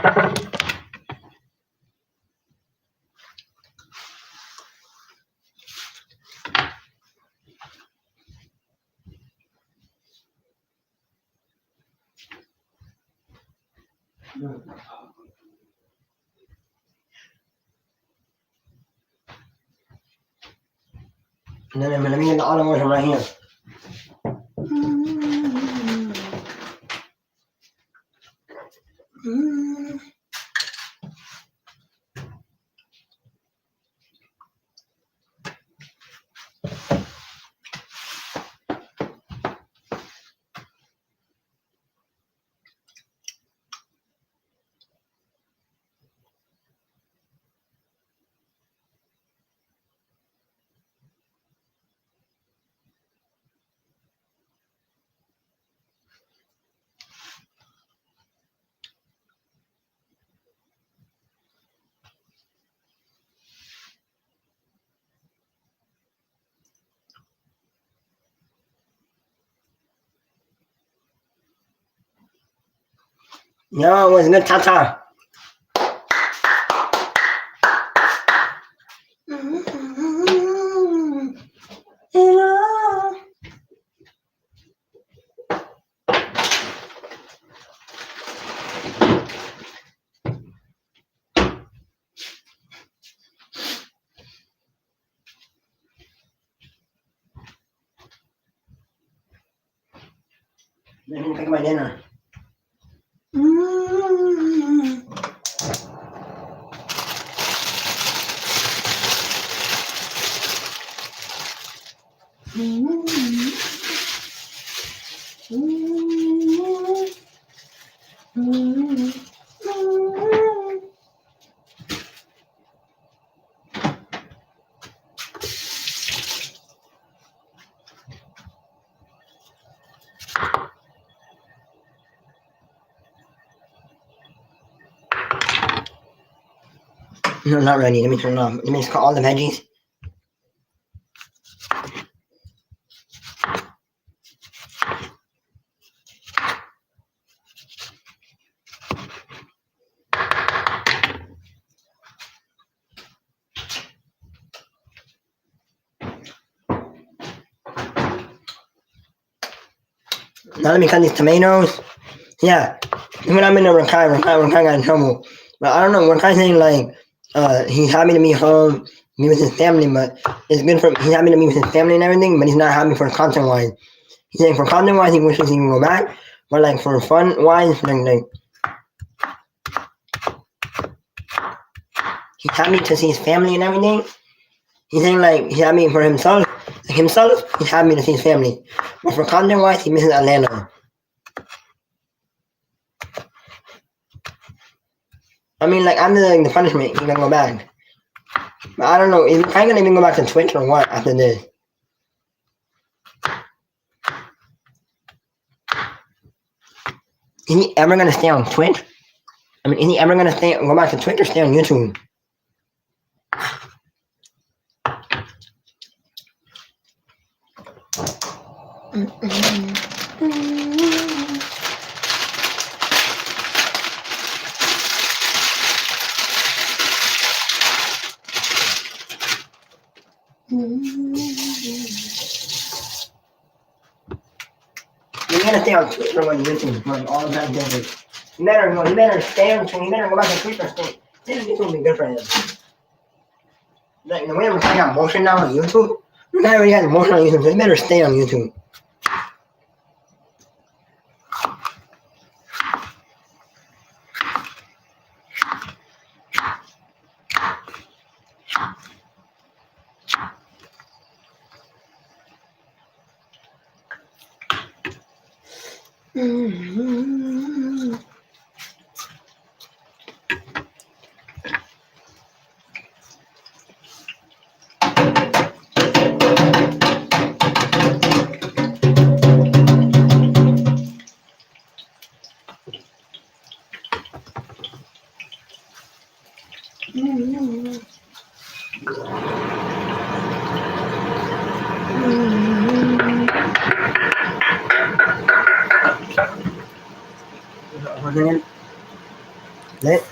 And then let me get the other version right here. Yo, what's good, Tata? Let me pick my dinner. No, not ready. Let me turn it off. Let me just cut all the veggies. Now let me cut these tomatoes. Yeah, when I'm in the Rakai got in trouble. But I don't know, Rakai's saying like, he's happy to be home, be with his family, but it's good for, he's happy to be with his family and everything, but he's not happy for content wise. He's saying for content wise, he wishes he can go back, but like for fun wise, like he's happy to see his family and everything. He's saying like, he's happy for himself, he's happy to see his family. But for content wise, he misses Atlanta. I mean, like, after the punishment, he's gonna go back. But I don't know, is he probably gonna even go back to Twitch or what after this? Is he ever gonna stay on Twitch? I mean, is he ever gonna go back to Twitch or stay on YouTube? You gotta stay on Twitch or on YouTube for all the time. You better stay on Twitch. You better go back to Twitch or stay. This will be good for him. Like the way we're talking about motion now on YouTube, the guy already has motion on YouTube, so you better stay on YouTube. Lit.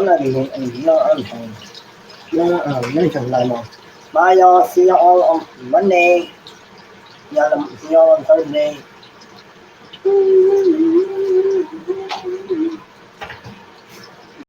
I'm not even, no, I'm fine. No, let me turn the light on. Bye, y'all. See y'all on Monday. See y'all on Thursday.